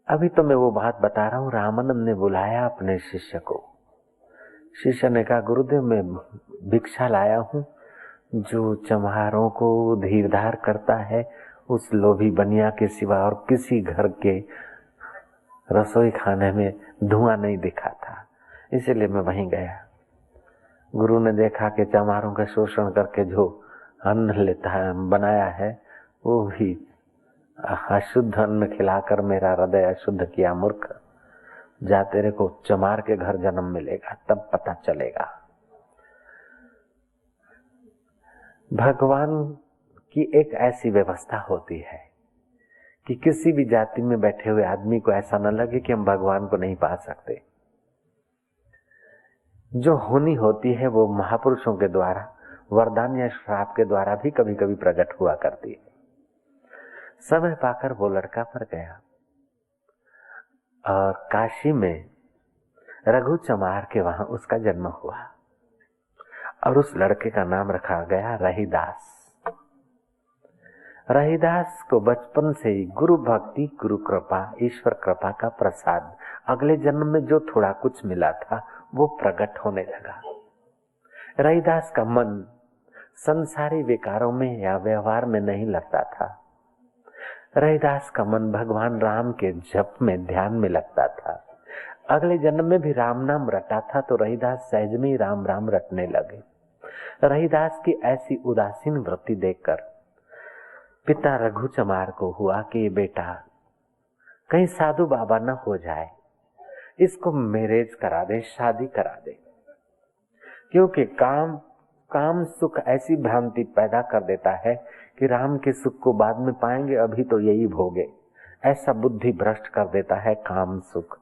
अभी तो मैं वो बात बता रहा हूँ। रामानंद ने बुलाया अपने शिष्य को। शिष्य ने कहा, गुरुदेव मैं भिक्षा लाया हूँ, जो चम्हारों को धीरधार करता है उस लोभी बनिया के सिवा और किसी घर के रसोई खाने में धुआं नहीं दिखा था, इसलिए मैं वहीं गया। गुरु ने देखा कि चम्हारों का शोषण करके जो अन्न लेता है बनाया है वो भी अशुद्ध अन्न खिलाकर मेरा हृदय अशुद्ध किया। मूर्ख, जा तेरे को चमार के घर जन्म मिलेगा, तब पता चलेगा। भगवान की एक ऐसी व्यवस्था होती है कि किसी भी जाति में बैठे हुए आदमी को ऐसा न लगे कि हम भगवान को नहीं पा सकते। जो होनी होती है वो महापुरुषों के द्वारा वरदान या श्राप के द्वारा भी कभी कभी प्रकट हुआ करती है। समय पाकर वो लड़का मर गया और काशी में रघु चमार के वहां उसका जन्म हुआ और उस लड़के का नाम रखा गया रहीदास। रहीदास को बचपन से ही गुरु भक्ति, गुरु कृपा, ईश्वर कृपा का प्रसाद, अगले जन्म में जो थोड़ा कुछ मिला था वो प्रकट होने लगा। रहीदास का मन संसारी विकारों में या व्यवहार में नहीं लगता था। रहीदास का मन भगवान राम के जप में, ध्यान में लगता था। अगले जन्म में भी राम नाम रटा था तो रहीदास सहज में ही राम राम रटने लगे। रहीदास की ऐसी उदासीन वृत्ति देखकर पिता रघु चमार को हुआ कि ये बेटा कहीं साधु बाबा न हो जाए, इसको मैरिज करा दे, शादी करा दे, क्योंकि काम सुख ऐसी भ्रांति पैदा कर देता है कि राम के सुख को बाद में पाएंगे, अभी तो यही भोगे। ऐसा बुद्धि भ्रष्ट कर देता है काम सुख।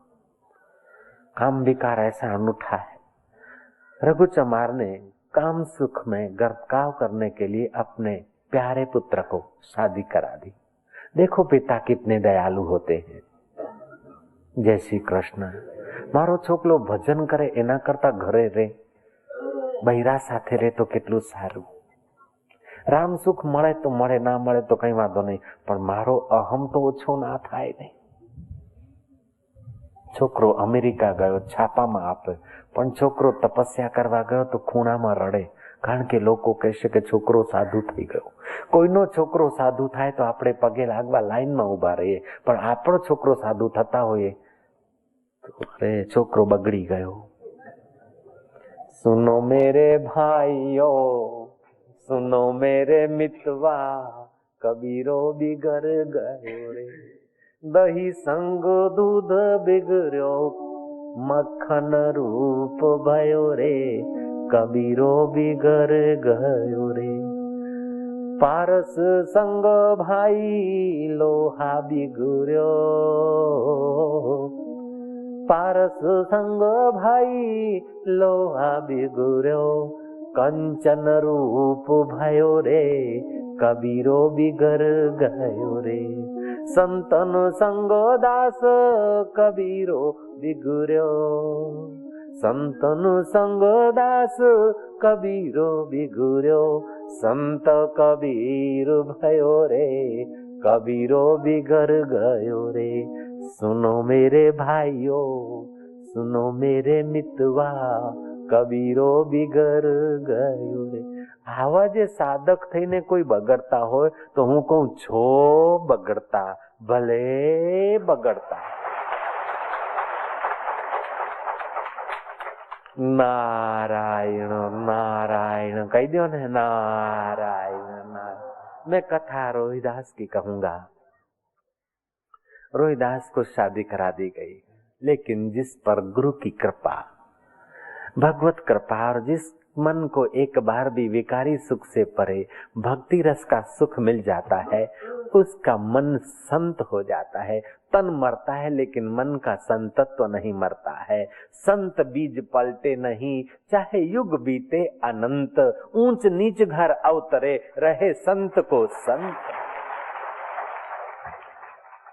काम विकार ऐसा अनूठा है। रघु चमार ने काम सुख में गर्भकाव करने के लिए अपने प्यारे पुत्र को शादी करा दी। देखो पिता कितने दयालु होते हैं। जय श्री कृष्ण। मारो छोकलो भजन करे एना करता घरे रे, बहिरा साथे रे तो કેટલું સારું। राम सुख મળે તો મળે, ના મળે તો કઈ વાંધો નહીં, પણ મારો અહમ તો ઓછો ના થાય ને। છોકરો અમેરિકા ગયો, છાપામાં આપે, પણ છોકરો તપસ્યા કરવા ગયો તો ખૂણામાં રડે, કારણ કે લોકો કહેશે કે છોકરો સાધુ થઈ ગયો। કોઈનો છોકરો સાધુ થાય તો આપણે પગે લાગવા લાઈનમાં ઉભા રહીએ, પણ આપણો છોકરો સાધુ થતા હોઈએ તો અરે છોકરો બગડી ગયો। सुनो मेरे भाइयों, सुनो मेरे मितवा, कबीरो बिगड़ गयो रे। दही संग दूध बिगड़ो, मक्खन रूप भयो रे। कबीरो बिगड़ गयो रे। पारस संग भाई लोहा बिगड़ो, पारस संग भाई लोहा बिगड़ो। कंचन रूप भयो रे, कबीरो बिगड़ गयो रे। संतन संग दास कबीरो बिगड़ो, संतन संग दास कबीरो बिगड़ो। संत कबीर भयो रे, कबीरो बिगड़ गयो रे। सुनो मेरे भाइयों, सुनो मेरे मितवा, कबीरो बिगड़ गयो रे। आवा जे साधक थईने कोई बगड़ता होय तो हूँ कहूं छो बगड़ता, भले बगड़ता। नारायण नारायण कही दियो ने, नारायण नारायण। मैं कथा रोहिदास की कहूंगा। रोहिदास को शादी करा दी गई, लेकिन जिस पर गुरु की कृपा, भगवत कृपा, और जिस मन को एक बार भी विकारी सुख से परे भक्ति रस का सुख मिल जाता है, उसका मन संत हो जाता है। तन मरता है लेकिन मन का संतत्व नहीं मरता है। संत बीज पलटे नहीं, चाहे युग बीते अनंत। ऊंच नीच घर अवतरे, रहे संत को संत।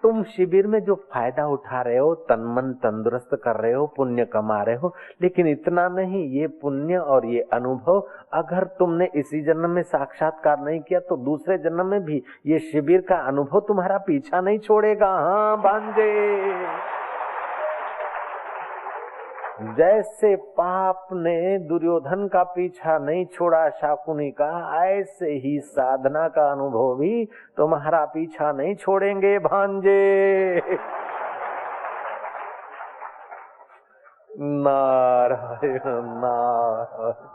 तुम शिविर में जो फायदा उठा रहे हो, तन मन तंदुरुस्त कर रहे हो, पुण्य कमा रहे हो, लेकिन इतना नहीं, ये पुण्य और ये अनुभव अगर तुमने इसी जन्म में साक्षात्कार नहीं किया तो दूसरे जन्म में भी ये शिविर का अनुभव तुम्हारा पीछा नहीं छोड़ेगा। हाँ भांजे, जैसे पाप ने दुर्योधन का पीछा नहीं छोड़ा शाकुनी का, ऐसे ही साधना का अनुभव भी तुम्हारा पीछा नहीं छोड़ेंगे भांजे। नारायण नारायण।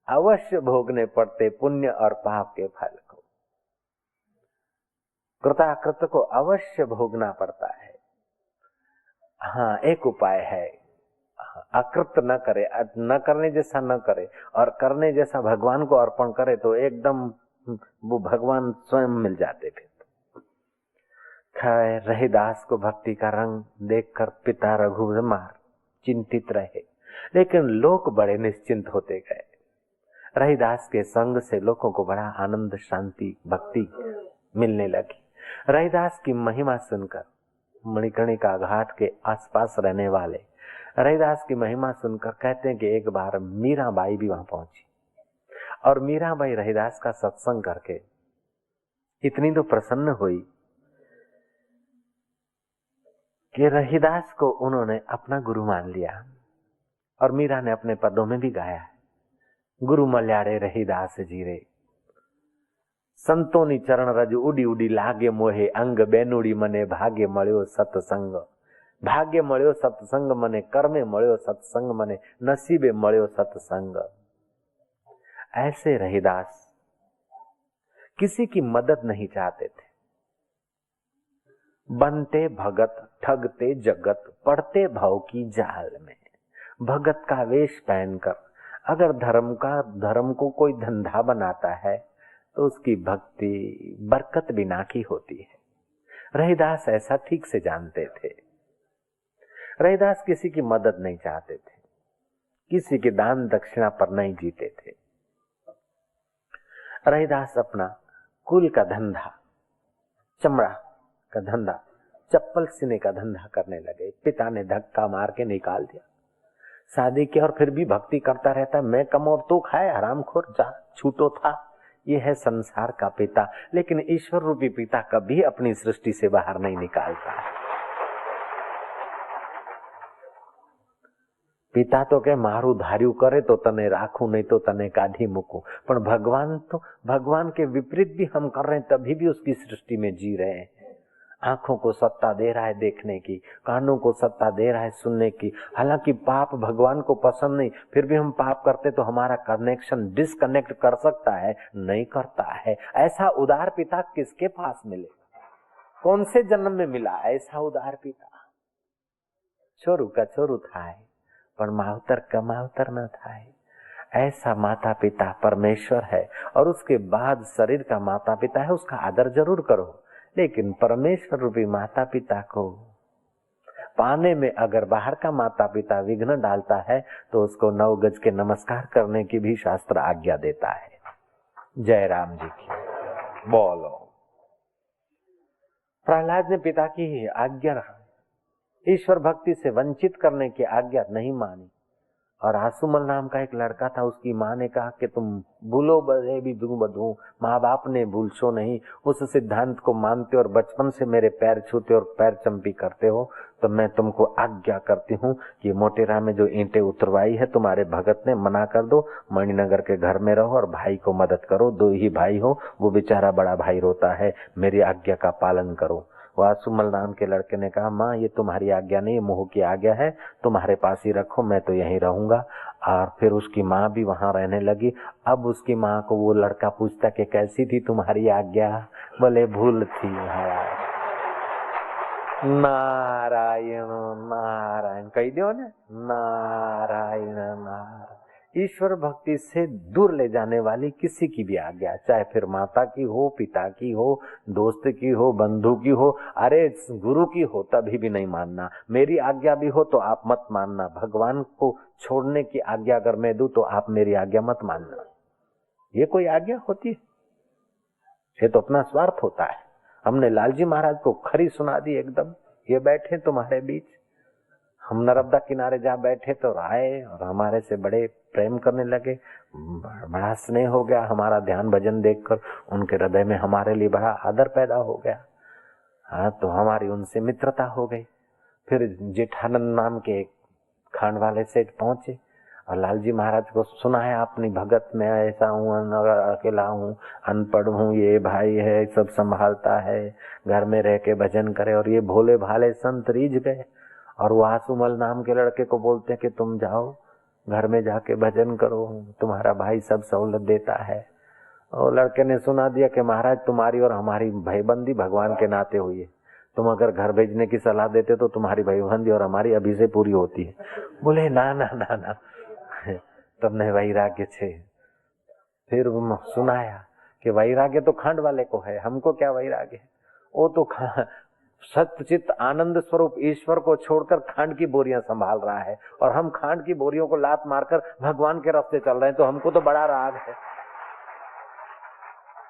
अवश्य भोगने पड़ते पुण्य और पाप के फल को। कृताकृत को अवश्य भोगना पड़ता है। हाँ, एक उपाय है, अकृत न करे, न करने जैसा न करे और करने जैसा भगवान को अर्पण करे तो एकदम वो भगवान स्वयं मिल जाते। फिर खैर, रहीदास को भक्ति का रंग देखकर पिता रघुवीर चिंतित रहे, लेकिन लोग बड़े निश्चिंत होते गए। रहीदास के संग से लोगों को बड़ा आनंद, शांति, भक्ति मिलने लगी। रहीदास की महिमा सुनकर मणिकर्णिका घाट के आसपास रहने वाले रहीदास की महिमा सुनकर कहते हैं कि एक बार मीराबाई भी वहां पहुंची और मीराबाई रहीदास का सत्संग करके इतनी तो प्रसन्न हुई कि रहीदास को उन्होंने अपना गुरु मान लिया। और मीरा ने अपने पदों में भी गाया है, गुरु मल्याड़े रहीदास जीरे, संतोनी चरण रज उडी उडी लागे मोहे अंग, बेनुड़ी मने भाग्य मळ्यो सत्संग, भाग्य मळ्यो सत्संग मने, कर्मे मळ्यो सत्संग मने, नसीबे मळ्यो सत्संग। ऐसे रहीदास किसी की मदद नहीं चाहते थे। बनते भगत, ठगते जगत, पड़ते भव की जाल में। भगत का वेश पहनकर अगर धर्म को कोई धंधा बनाता है तो उसकी भक्ति बरकत बिना की होती है। रहीदास ऐसा ठीक से जानते थे। रहीदास किसी की मदद नहीं चाहते थे, किसी के दान दक्षिणा पर नहीं जीते थे। रहीदास अपना कुल का धंधा, चमड़ा का धंधा, चप्पल सीने का धंधा करने लगे। पिता ने धक्का मार के निकाल दिया। शादी की और फिर भी भक्ति करता रहता, मैं कम और तू खाए, हरामखोर, जा छूटो था। ये है संसार का पिता, लेकिन ईश्वर रूपी पिता कभी अपनी सृष्टि से बाहर नहीं निकालता है। पिता तो के मारू धार्यु करे तो तने राखू, नहीं तो तने काढ़ी मुकू। पर भगवान के विपरीत भी हम कर रहे हैं, तभी भी उसकी सृष्टि में जी रहे हैं। आंखों को सत्ता दे रहा है देखने की, कानों को सत्ता दे रहा है सुनने की। हालांकि पाप भगवान को पसंद नहीं, फिर भी हम पाप करते तो हमारा कनेक्शन डिस्कनेक्ट कर सकता है, नहीं करता है। ऐसा उदार पिता किसके पास मिले? कौन से जन्म में मिला ऐसा उदार पिता? छोरू का छोरू था पर मावतर का मावतर न था। ऐसा माता पिता परमेश्वर है और उसके बाद शरीर का माता पिता है, उसका आदर जरूर करो। लेकिन परमेश्वर रूपी माता पिता को पाने में अगर बाहर का माता पिता विघ्न डालता है तो उसको 9 गज के नमस्कार करने की भी शास्त्र आज्ञा देता है। जय राम जी की बोलो। प्रहलाद ने पिता की आज्ञा, ईश्वर भक्ति से वंचित करने की आज्ञा नहीं मानी। और आसुमल नाम का एक लड़का था, उसकी माँ ने कहा कि तुम भूलो बधे भी दूं बधूं, माँ बाप ने भूलशो नहीं। उस सिद्धांत को मानते और बचपन से मेरे पैर छूते और पैर चंपी करते हो, तो मैं तुमको आज्ञा करती हूँ कि मोटेरा में जो ईंटें उतरवाई है तुम्हारे भगत ने, मना कर दो, मणिनगर के घर में रहो और भाई को मदद करो। 2 ही भाई हो, वो बेचारा बड़ा भाई रोता है, मेरी आज्ञा का पालन करो। वासुमल नाम के लड़के ने कहा, माँ ये तुम्हारी आज्ञा नहीं, मोह की आज्ञा है, तुम्हारे पास ही रखो, मैं तो यहीं रहूंगा। और फिर उसकी माँ भी वहां रहने लगी। अब उसकी माँ को वो लड़का पूछता कि कैसी थी तुम्हारी आज्ञा? बोले भूल थी महाराज। नारायण नारायण कही दो ना, नारायण नारायण। ईश्वर भक्ति से दूर ले जाने वाली किसी की भी आज्ञा, चाहे फिर माता की हो, पिता की हो, दोस्त की हो, बंधु की हो, अरे गुरु की हो, तभी भी नहीं मानना। मेरी आज्ञा भी हो तो आप मत मानना। भगवान को छोड़ने की आज्ञा अगर मैं दूं तो आप मेरी आज्ञा मत मानना। ये कोई आज्ञा होती है? ये तो अपना स्वार्थ होता है। हमने लालजी महाराज को खरी सुना दी एकदम, ये बैठे तुम्हारे बीच। हम नर्मदा किनारे जा बैठे तो आए और हमारे से बड़े प्रेम करने लगे, बड़ा स्नेह हो गया हमारा ध्यान भजन देखकर, उनके हृदय में हमारे लिए बड़ा आदर पैदा हो गया। हाँ, तो हमारी उनसे मित्रता हो गई। फिर जेठानंद नाम के एक खांड वाले सेठ पहुंचे और लालजी महाराज को सुना है अपनी भगत में ऐसा हूँ, अकेला हूँ, अनपढ़ हूँ, ये भाई है सब संभालता है, घर में रह के भजन करे। और ये भोले भाले संत रीझ गए और वो आसुमल नाम के लड़के को बोलते हैं कि तुम जाओ घर में जाके भजन करो, तुम्हारा भाई सब सहूलत देता है। और लड़के ने सुना दिया कि महाराज तुम्हारी और हमारी भाईबंदी भगवान के नाते हुई है, तुम अगर घर भेजने की सलाह देते तो तुम्हारी भाईबंदी और हमारी अभी से पूरी होती है। बोले ना ना ना ना, तुमने वैराग्य छे। फिर सुनाया कि वैराग्य तो खंड वाले को है, हमको क्या वैराग्य है। वो तो सत्यचित आनंद स्वरूप ईश्वर को छोड़कर खांड की बोरियां संभाल रहा है और हम खांड की बोरियों को लात मारकर भगवान के रास्ते चल रहे हैं, तो हमको तो बड़ा राग है।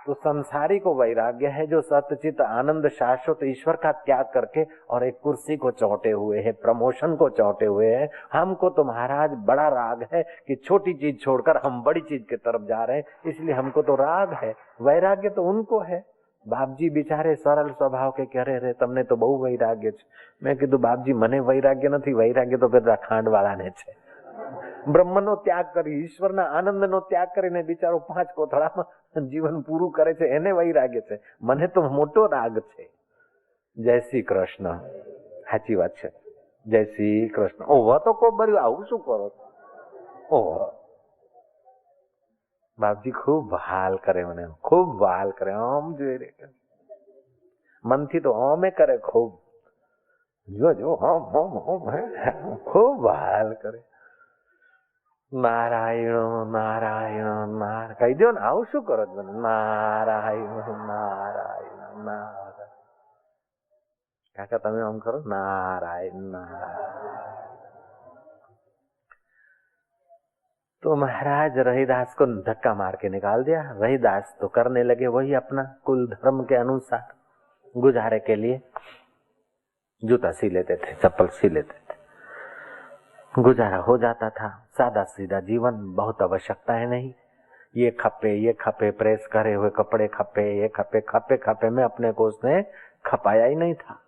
तो संसारी को वैराग्य है जो सत्यचित आनंद शाश्वत ईश्वर का त्याग करके और एक कुर्सी को चौंटे हुए है, प्रमोशन को चौंटे हुए है। हमको तो महाराज बड़ा राग है कि छोटी चीज छोड़कर हम बड़ी चीज की तरफ जा रहे हैं, इसलिए हमको तो राग है। वैराग्य तो उनको है। बापजी बिचारे सरल स्वभाव के कह रहे तमने तो बहु वैराग्य छे। मैं कीधुं बापजी मने वैराग्य नहीं, वैराग्य तो पेला खांड वाला ने छे। બ્રહ્મનો ત્યાગ કરી, ઈશ્વરના આનંદનો ત્યાગ કરીને બિચારો 5 કોથળામાં જીવન પૂરું કરે છે, એને વૈરાગ્ય છે। મને તો મોટો રાગ છે। જય શ્રી કૃષ્ણ। સાચી વાત છે, જય શ્રી કૃષ્ણ। ઓહો તો કોબર્યું, આવું શું કરો? ઓહો બાપજી ખૂબ વહાલ કરે, મને ખૂબ વહાલ કરે। આમ જોઈ રે મનથી તો ઓમે કરે ખૂબ, જો જો ઓમ ઓમ ઓમ ખૂબ વહાલ કરે। નારાયણ નારાયણ નારાયણ કહી દો ને, આવું શું કરો છો? નારાયણ નારાયણ નારાયણ। કાકા તમે આમ કરો, નારાયણ નારાયણ। तो महाराज रहीदास को धक्का मार के निकाल दिया। रहीदास तो करने लगे वही अपना कुल धर्म के अनुसार, गुजारे के लिए जूता सी लेते थे, चप्पल सी लेते थे, गुजारा हो जाता था। सादा सीधा जीवन, बहुत आवश्यकता है नहीं। ये खपे प्रेस करे हुए कपड़े खपे, ये खपे खपे खपे में अपने को उसने खपाया ही नहीं था।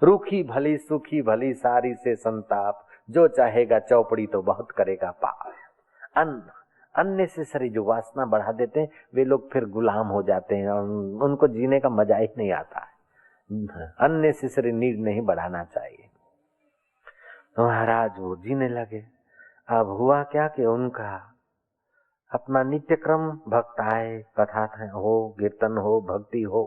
रूखी भली सुखी भली सारी से संताप, जो चाहेगा चौपड़ी तो बहुत करेगा पाप। अननेसेसरी जो वासना बढ़ा देते हैं वे लोग फिर गुलाम हो जाते हैं और उनको जीने का मजा ही नहीं आता है। अननेसेसरी नीड नहीं बढ़ाना चाहिए। तो महाराज वो जीने लगे। अब हुआ क्या कि उनका अपना नित्य क्रम, भक्त आए, कथा हो, कीर्तन हो, भक्ति हो,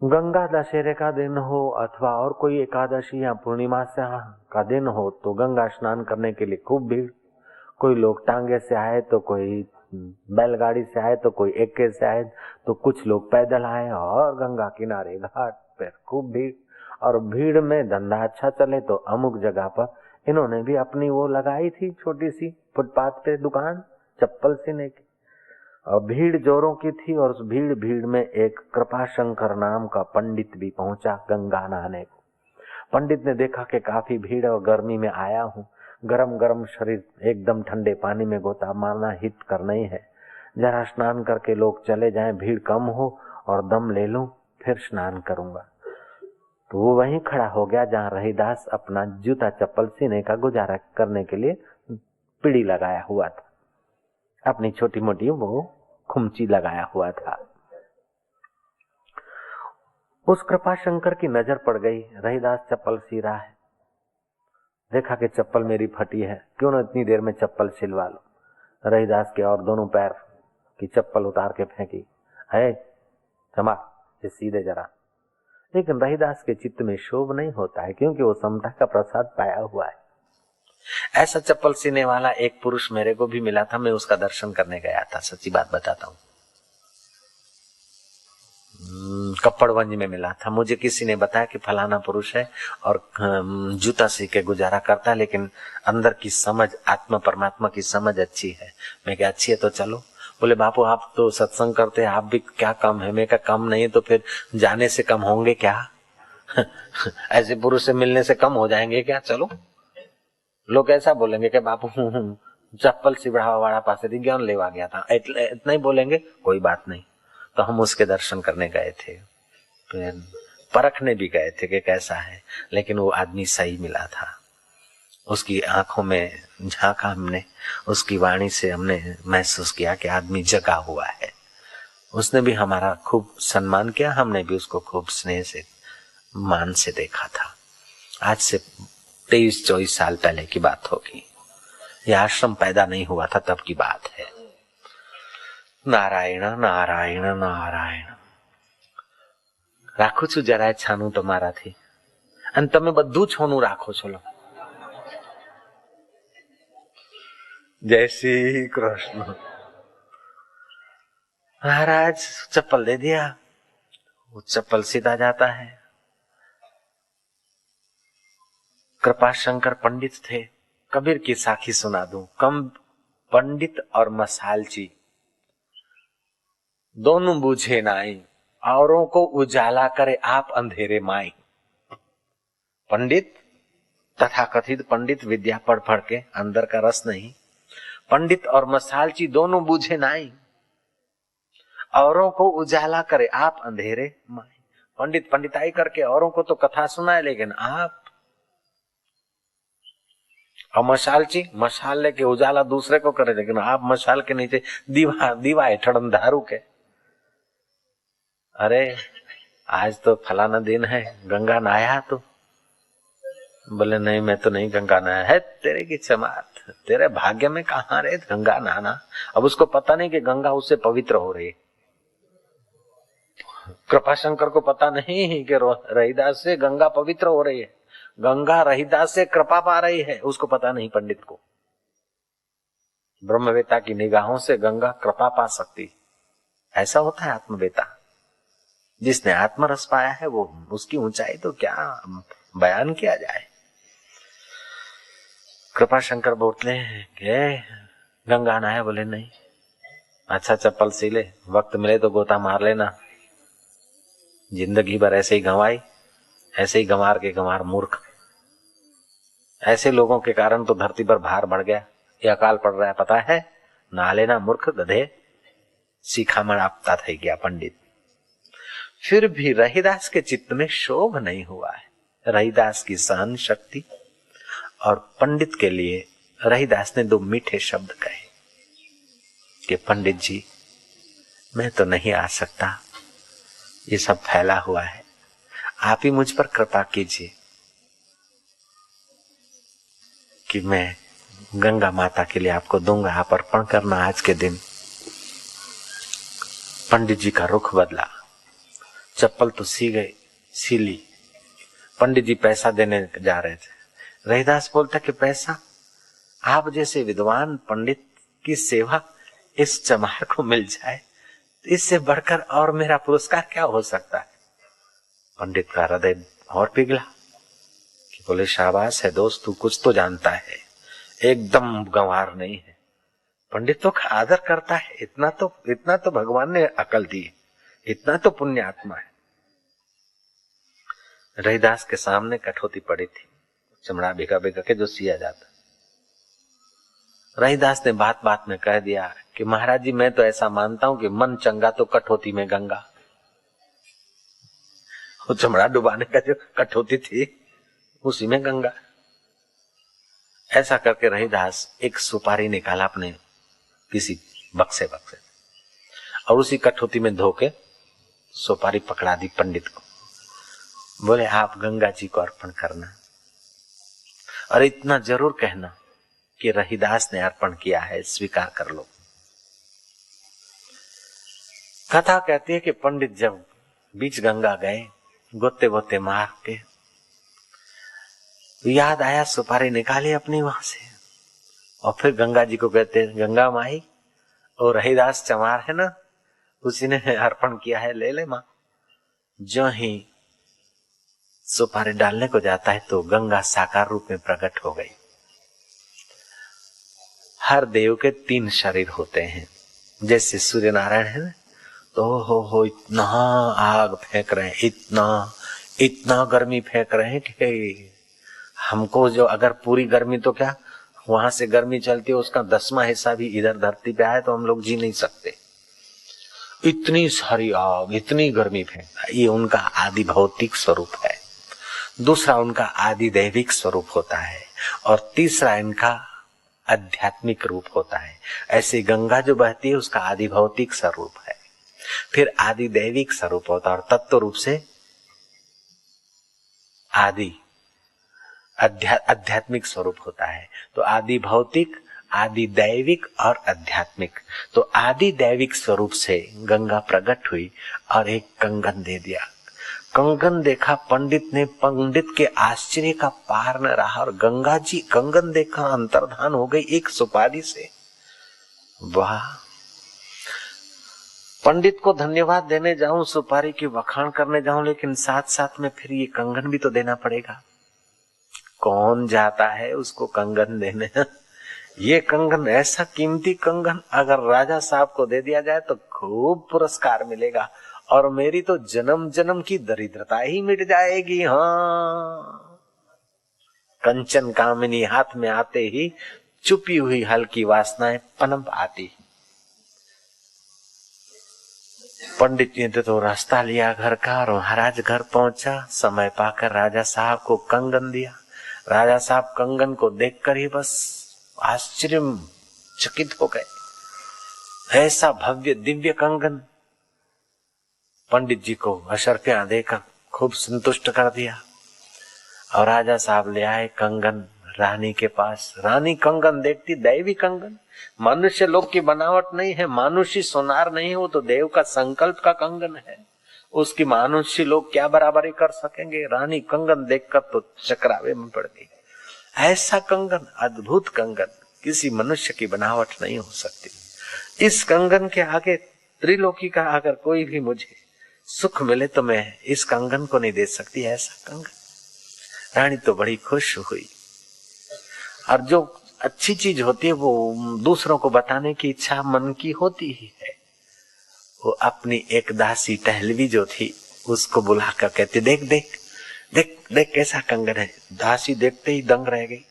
गंगा दशहरे का दिन हो अथवा और कोई एकादशी या पूर्णिमा से का दिन हो तो गंगा स्नान करने के लिए खूब भीड़। कोई लोग टांगे से आए तो कोई बैलगाड़ी से आए तो कोई एक्के से आए तो कुछ लोग पैदल आए और गंगा किनारे घाट पर खूब भीड़। और भीड़ में धंधा अच्छा चले तो अमुक जगह पर इन्होंने भी अपनी वो लगाई थी छोटी सी फुटपाथ पे दुकान चप्पल सीने की। और भीड़ जोरों की थी और उस भीड़ में एक कृपाशंकर नाम का पंडित भी पहुंचा गंगा नहाने को। पंडित ने देखा कि काफी भीड़ और गर्मी में आया हूँ, गरम गरम शरीर एकदम ठंडे पानी में गोता मारना हित करना ही है, जरा स्नान करके लोग चले जाएं, भीड़ कम हो और दम ले लूं, फिर स्नान करूंगा। तो वो वहीं खड़ा हो गया जहाँ रहीदास अपना जूता चप्पल सीने का गुजारा करने के लिए पीढ़ी लगाया हुआ था, अपनी छोटी मोटी वो खुमची लगाया हुआ था। उस कृपाशंकर की नजर पड़ गई, रहीदास चप्पल सी रहा है। देखा कि चप्पल मेरी फटी है, क्यों ना इतनी देर में चप्पल सिलवा लो। रहीदास के और दोनों पैर की चप्पल उतार के फेंकी, है क्षमा ये सीधे जरा। लेकिन रहीदास के चित्त में शोभ नहीं होता है, क्योंकि वो समता का प्रसाद पाया हुआ है। ऐसा चप्पल सीने वाला एक पुरुष मेरे को भी मिला था, मैं उसका दर्शन करने गया था, सच्ची बात बताता हूँ। कप्पड़वंज में मिला था मुझे, किसी ने बताया कि फलाना पुरुष है और जूता सी के गुजारा करता है, लेकिन अंदर की समझ, आत्मा परमात्मा की समझ अच्छी है। मैं क्या अच्छी है तो चलो। बोले बापू आप तो सत्संग करते हैं, आप भी क्या कम है? मैं क्या कम नहीं, तो फिर जाने से कम होंगे क्या? ऐसे पुरुष से मिलने से कम हो जाएंगे क्या? चलो, लोग ऐसा बोलेंगे कि बापू चप्पल सिबड़ा वाला पास ज्ञान लेवा गया था, इतना ही बोलेंगे, कोई बात नहीं। तो हम उसके दर्शन करने गए थे, फिर परखने भी गए थे कि कैसा है, लेकिन वो आदमी सही मिला था। उसकी आंखों में झांका हमने, उसकी वाणी से हमने महसूस किया कि आदमी जगा हुआ है। उसने भी हमारा खूब सम्मान किया, हमने भी उसको खूब स्नेह से मान से देखा था। आज से 23-24 साल पहले की बात होगी, यह आश्रम पैदा नहीं हुआ था तब की बात है। नारायण नारायण नारायण। રાખું છું જરાય છાનું તમારાથી, અને તમે બધું છોનું રાખો છો। जय श्री कृष्ण। महाराज चप्पल दे दिया, वो चप्पल सीधा जाता है। कृपा शंकर पंडित थे, कबीर की साखी सुना दूं। कम पंडित और मसालची दोनों बूझे नाई, औरों को उजाला करे आप अंधेरे माई। पंडित, तथाकथित पंडित, विद्या पढ़ पढ़ के अंदर का रस नहीं। पंडित और मसालची दोनों बूझे नाई, औरों को उजाला करे आप अंधेरे माई। पंडित पंडिताई करके औरों को तो कथा सुनाए, लेकिन आप और मशालची मशाल लेके उजाला दूसरे को करे, लेकिन आप मशाल के नीचे दीवा हेठड़ अंधारू के। अरे आज तो फलाना दिन है, गंगा नहाया? तो बोले नहीं मैं तो नहीं गंगा नहाया। है तेरे की चमात, तेरे भाग्य में कहाँ रहे गंगा नहाना। अब उसको पता नहीं कि गंगा उससे पवित्र हो रही है। कृपा शंकर को पता नहीं कि रहीदास से गंगा पवित्र हो रही है, गंगा रहीदास से कृपा पा रही है, उसको पता नहीं पंडित को। ब्रह्मवेता की निगाहों से गंगा कृपा पा सकती, ऐसा होता है आत्मवेता। जिसने आत्मरस पाया है वो, उसकी ऊंचाई तो क्या बयान किया जाए। कृपा शंकर बोलते हैं कि गंगा नहाए? बोले नहीं। अच्छा चप्पल सी ले, वक्त मिले तो गोता मार लेना। जिंदगी भर ऐसे ही गंवाई, ऐसे ही गंवार के गंवार मूर्ख। ऐसे लोगों के कारण तो धरती पर भार बढ़ गया, ये अकाल पड़ रहा है, पता है? नहा लेना मूर्ख गधे। शिखामण आपता थई गया पंडित। फिर भी रहीदास के चित्त में शोभ नहीं हुआ है। रहीदास की सहन शक्ति और पंडित के लिए रहीदास ने 2 मीठे शब्द कहे कि पंडित जी मैं तो नहीं आ सकता, ये सब फैला हुआ है, आप ही मुझ पर कृपा कीजिए कि मैं गंगा माता के लिए आपको दूंगा, आप अर्पण करना आज के दिन। पंडित जी का रुख बदला, चप्पल तो सी गई, सी ली। पंडित जी पैसा देने जा रहे थे। रहीदास बोलता कि पैसा? आप जैसे विद्वान पंडित की सेवा इस चमार को मिल जाए, इससे बढ़कर और मेरा पुरस्कार क्या हो सकता है? पंडित का हृदय और पिघला कि बोले शाबाश है दोस्त, तू कुछ तो जानता है, एकदम गंवार नहीं है। पंडितों का आदर करता है, इतना तो भगवान ने अकल दी, इतना तो पुण्य आत्मा है। रहीदास के सामने कठौती पड़ी थी, चमड़ा भिगा भिगा के जो सिया जाता। रहीदास ने बात बात में कह दिया कि महाराज जी मैं तो ऐसा मानता हूं कि मन चंगा तो कठौती में गंगा। वो चमड़ा डुबाने का जो कठौती थी उसी में गंगा। ऐसा करके रहीदास एक सुपारी निकाला अपने किसी बक्से और उसी कठौती में धोके सुपारी पकड़ा दी पंडित को। बोले आप गंगा जी को अर्पण करना, और इतना जरूर कहना कि रहीदास ने अर्पण किया है, स्वीकार कर लो। कथा कहती है कि पंडित जब बीच गंगा गए, गोते गोते मार के याद आया, सुपारी निकाली अपनी वहां से, और फिर गंगा जी को कहते गंगा माई, और रहीदास चमार है ना, उसी ने अर्पण किया है, ले ले मां। जो ही सुपारी डालने को जाता है तो गंगा साकार रूप में प्रकट हो गई। हर देव के 3 शरीर होते हैं, जैसे सूर्य नारायण है ना, तो हो इतना आग फेंक रहे हैं, इतना इतना गर्मी फेंक रहे हैं कि हमको जो अगर पूरी गर्मी तो क्या वहां से गर्मी चलती है उसका 10वां हिस्सा भी इधर धरती पे आए तो हम लोग जी नहीं सकते। इतनी सारी आग, इतनी गर्मी फेंकता, ये उनका आदि भौतिक स्वरूप है। दूसरा उनका आदि दैविक स्वरूप होता है और तीसरा इनका आध्यात्मिक रूप होता है। ऐसे गंगा जो बहती है उसका आदि भौतिक स्वरूप है, फिर आदि दैविक स्वरूप होता है और तत्व रूप से आदि आध्यात्मिक स्वरूप होता है। तो आदि भौतिक, आदि दैविक और आध्यात्मिक। तो आदि दैविक स्वरूप से गंगा प्रकट हुई और एक कंगन दे दिया। कंगन देखा पंडित ने, पंडित के आश्चर्य का पार न रहा और गंगा जी कंगन देखा अंतर्धान हो गई एक सुपारी से। वाह! पंडित को धन्यवाद देने जाऊं, सुपारी की वखाण करने जाऊं, लेकिन साथ साथ में फिर ये कंगन भी तो देना पड़ेगा। कौन जाता है उसको कंगन देने? ये कंगन, ऐसा कीमती कंगन अगर राजा साहब को दे दिया जाए तो खूब पुरस्कार मिलेगा और मेरी तो जन्म जन्म की दरिद्रता ही मिट जाएगी। हाँ, कंचन कामिनी हाथ में आते ही छुपी हुई हल्की वासनाएं पनप आती। पंडित जी ने तो रास्ता लिया घर का और महाराज घर पहुंचा। समय पाकर राजा साहब को कंगन दिया। राजा साहब कंगन को देखकर ही बस आश्चर्यचकित हो गए। ऐसा भव्य दिव्य कंगन पंडित जी को अशर्फियां देकर खूब संतुष्ट कर दिया और राजा साहब ले आए कंगन रानी के पास। रानी कंगन देखती, दैवी कंगन, मनुष्य लोग की बनावट नहीं है, मानुषी सोनार नहीं है, वो तो देव का संकल्प का कंगन है। उसकी मानुषी लोग क्या बराबरी कर सकेंगे। रानी कंगन देखकर तो चकरावे में पड़ गई। ऐसा कंगन, अद्भुत कंगन, किसी मनुष्य की बनावट नहीं हो सकती। इस कंगन के आगे त्रिलोकी का अगर कोई भी मुझे सुख मिले तो मैं इस कंगन को नहीं दे सकती। ऐसा कंगन। रानी तो बड़ी खुश हुई और जो अच्छी चीज होती है वो दूसरों को बताने की इच्छा मन की होती ही है। वो अपनी एक दासी टहलवी जो थी उसको बुलाकर कहती, देख देख देख देख कैसा कंगन है। दासी देखते ही दंग रह गई।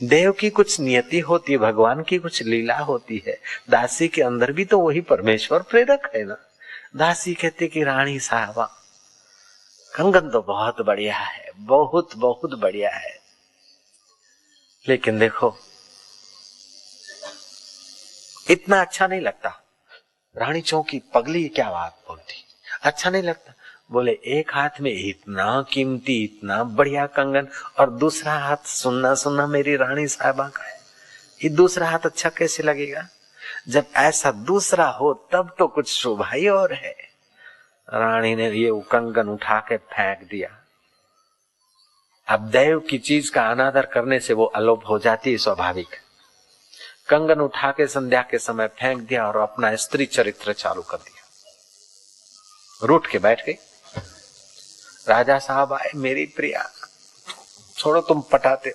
देव की कुछ नियति होती है, भगवान की कुछ लीला होती है। दासी के अंदर भी तो वही परमेश्वर प्रेरक है ना। दासी कहती कि रानी साहबा कंगन तो बहुत बढ़िया है, बहुत बहुत बढ़िया है, लेकिन देखो इतना अच्छा नहीं लगता। रानी चौकी पगली क्या बात बोलती, अच्छा नहीं लगता। बोले एक हाथ में इतना कीमती, इतना बढ़िया कंगन और दूसरा हाथ सुनना सुनना मेरी रानी साहबा का है, ये दूसरा हाथ अच्छा कैसे लगेगा। जब ऐसा दूसरा हो तब तो कुछ शोभा ही और है। रानी ने ये कंगन उठा के फेंक दिया। अब देव की चीज का अनादर करने से वो अलोप हो जाती है, स्वाभाविक। कंगन उठा के संध्या के समय फेंक दिया और अपना स्त्री चरित्र चालू कर दिया। रूठ के बैठ गई। राजा साहब आए, मेरी प्रिया छोड़ो तुम पटाते,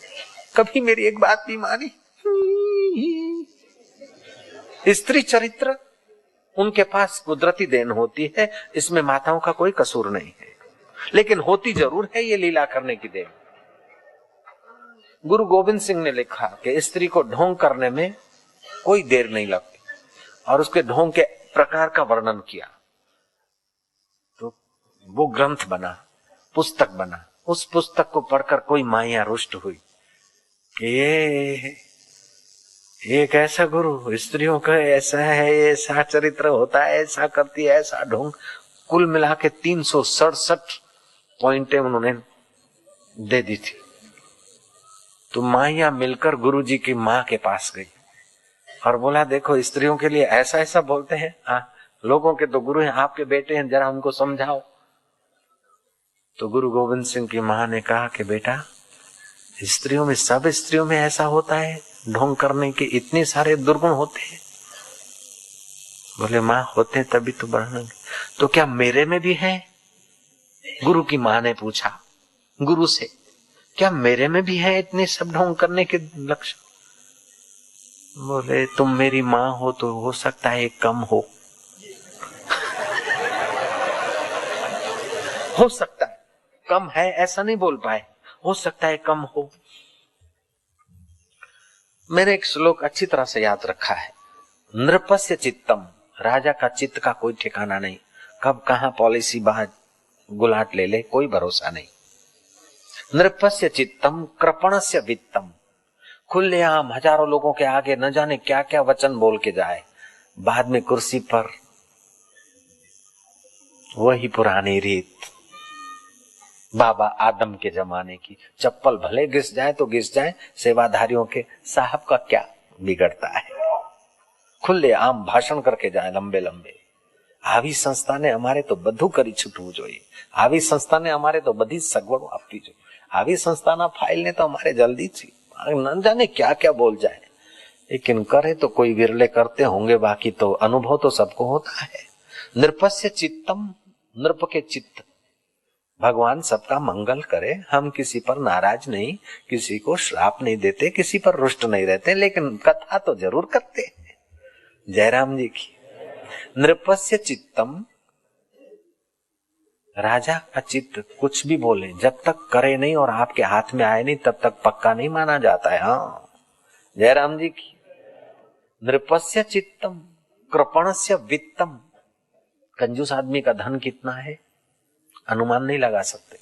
कभी मेरी एक बात भी मानी। स्त्री चरित्र उनके पास कुदरती देन होती है, इसमें माताओं का कोई कसूर नहीं है, लेकिन होती जरूर है ये लीला करने की देन। गुरु गोविंद सिंह ने लिखा कि स्त्री को ढोंग करने में कोई देर नहीं लगती और उसके ढोंग के प्रकार का वर्णन किया। तो वो ग्रंथ बना, पुस्तक बना। उस पुस्तक को पढ़कर कोई माया रुष्ट हुई कि ये कैसा गुरु, स्त्रियों का ऐसा है, ऐसा चरित्र होता है, ऐसा करती है, ऐसा ढोंग। कुल मिला के 367 पॉइंटें उन्होंने दे दी थी। तो माया मिलकर गुरुजी की माँ के पास गई और बोला, देखो स्त्रियों के लिए ऐसा ऐसा बोलते हैं। लोगों के तो गुरु हैं, आपके बेटे हैं, जरा हमको समझाओ। तो गुरु गोविंद सिंह की माँ ने कहा कि बेटा, स्त्रियों में, सब स्त्रियों में ऐसा होता है, ढोंग करने के इतने सारे दुर्गुण होते हैं। बोले माँ होते तभी तो बढ़ाएंगे। तो क्या मेरे में भी है? गुरु की माँ ने पूछा गुरु से, क्या मेरे में भी है इतने सब ढोंग करने के लक्षण? बोले तुम मेरी माँ हो तो हो सकता है कम हो सकता है कम है, ऐसा नहीं बोल पाए, हो सकता है कम हो। मैंने एक श्लोक अच्छी तरह से याद रखा है, नृपस्य चित्तम, राजा का चित्त का कोई ठिकाना नहीं, कब कहां पॉलिसी बाहर गुलाट ले ले कोई भरोसा नहीं। नृपस्य चित्तम कृपणस्य वित्तम, खुलेआम हजारों लोगों के आगे न जाने क्या क्या वचन बोल के जाए, बाद में कुर्सी पर वही पुरानी रीत, बाबा आदम के जमाने की, चप्पल भले घिस जाए तो घिस जाए, सेवाधारियों के साहब का क्या बिगड़ता है, खुलेआम भाषण करके जाए लंबे लंबे। આવી સંસ્થાને અમારે તો બધું કરી છૂટવું જોઈએ, આવી સંસ્થાને અમારે તો બધી સગવડો આપવી જોઈએ, આવી સંસ્થાના ફાઇલને તો અમારે જલ્દીથી न जाने क्या क्या बोल जाए, लेकिन करे तो कोई विरले करते होंगे, बाकी तो अनुभव तो सबको होता है। नृपस्य चित्तम, नृप के चित्त, भगवान सबका मंगल करे, हम किसी पर नाराज नहीं, किसी को श्राप नहीं देते, किसी पर रुष्ट नहीं रहते, लेकिन कथा तो जरूर करते हैं। जयराम जी की। नृपस्य चित्तम, राजा का चित्त कुछ भी बोले, जब तक करे नहीं और आपके हाथ में आए नहीं तब तक पक्का नहीं माना जाता है। हाँ, जयराम जी की। नृपस्य चित्तम कृपणस्य वित्तम, कंजूस आदमी का धन कितना है अनुमान नहीं लगा सकते।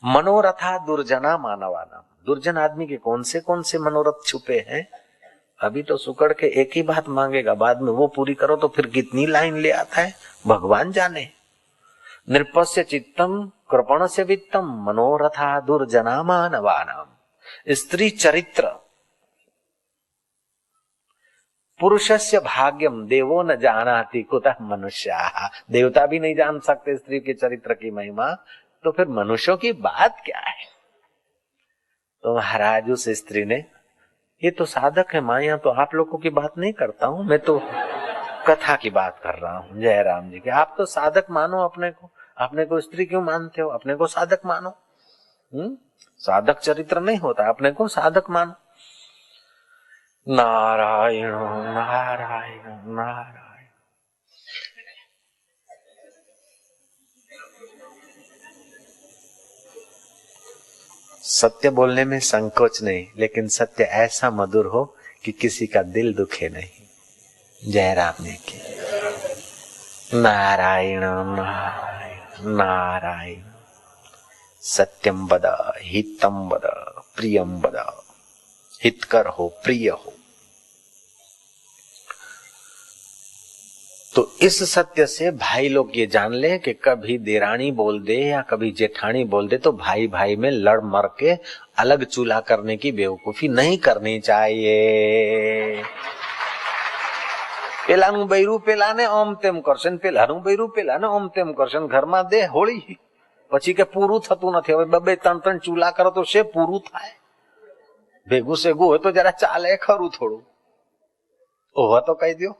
मनोरथा दुर्जना मानवाना, दुर्जन आदमी के कौन से मनोरथ छुपे हैं, अभी तो सुकड़ के एक ही बात मांगेगा, बाद में वो पूरी करो तो फिर कितनी लाइन ले आता है भगवान जाने। नृपस्य चित्तम कृपणस्य वित्तम मनोरथा दुर्जना मानवानाम, स्त्री चरित्र पुरुषस्य भाग्यम देवो न जानाति कुतः मनुष्याः, देवता भी नहीं जान सकते स्त्री के चरित्र की महिमा, तो फिर मनुष्यों की बात क्या है। तो महाराज उस स्त्री ने, ये तो साधक है माया, तो आप लोगों की बात नहीं करता हूं, मैं तो कथा की बात कर रहा हूं। जयराम जी के, आप तो साधक मानो अपने को स्त्री क्यों मानते हो, अपने को साधक मानो। साधक चरित्र नहीं होता, अपने को साधक मानो। नारायण नारायण नारायण। सत्य बोलने में संकोच नहीं, लेकिन सत्य ऐसा मधुर हो कि किसी का दिल दुखे नहीं। जयराम जी की। नारायण नारायण नारायण। सत्यम वद हितम वद प्रियम वद, हितकर हो प्रिय हो। तो इस सत्य से भाई लोग ये जान ले कि कभी देरानी बोल दे या कभी जेठानी बोल दे तो भाई भाई में लड़ मर के अलग चूल्हा करने की बेवकूफी नहीं करनी चाहिए। પેલાનું બૈરું પેલાને ઓમ તેમ કરશે, પેલાનું બૈરું પેલાને ઓમ તેમ કરશે, ઘરમાં દે હોળી, પછી કે પૂરું થતું નથી, હવે બે ત્રણ ત્રણ ચૂલા કરો તો છે પૂરું થાય, ભેગું સેગું હોય તો જરા ચાલે ખરું થોડું, ઓવા તો કહી દો।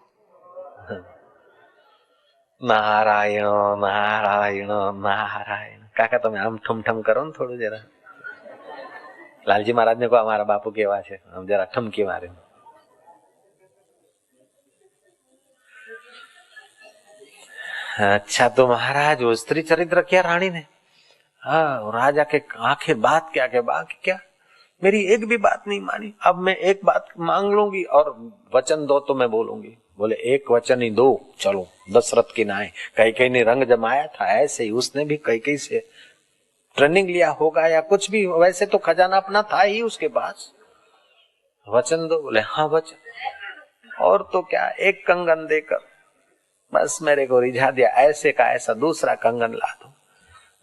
નારાયણ નારાયણ નારાયણ। કાકા તમે આમ ઠમઠમ કરો ને થોડું જરા, લાલજી મહારાજ ને કહો અમારા બાપુ કેવા છે, આમ જરા ઠમકી મારે। अच्छा तो महाराज वो स्त्री चरित्र क्या रानी ने, हाँ राजा के आखिर बात क्या के बाकी क्या, मेरी एक भी बात नहीं मानी, अब मैं एक बात मांग लूंगी और वचन दो तो मैं बोलूंगी। बोले एक वचन ही दो, चलो दशरथ की नाई। कैकेयी ने रंग जमाया था, ऐसे ही उसने भी कैकेयी से ट्रेनिंग लिया होगा या कुछ भी, वैसे तो खजाना अपना था ही उसके पास। वचन दो, बोले हाँ वचन, और तो क्या, एक कंगन देकर बस मेरे को रिझा दिया, ऐसे का ऐसा दूसरा कंगन ला दो।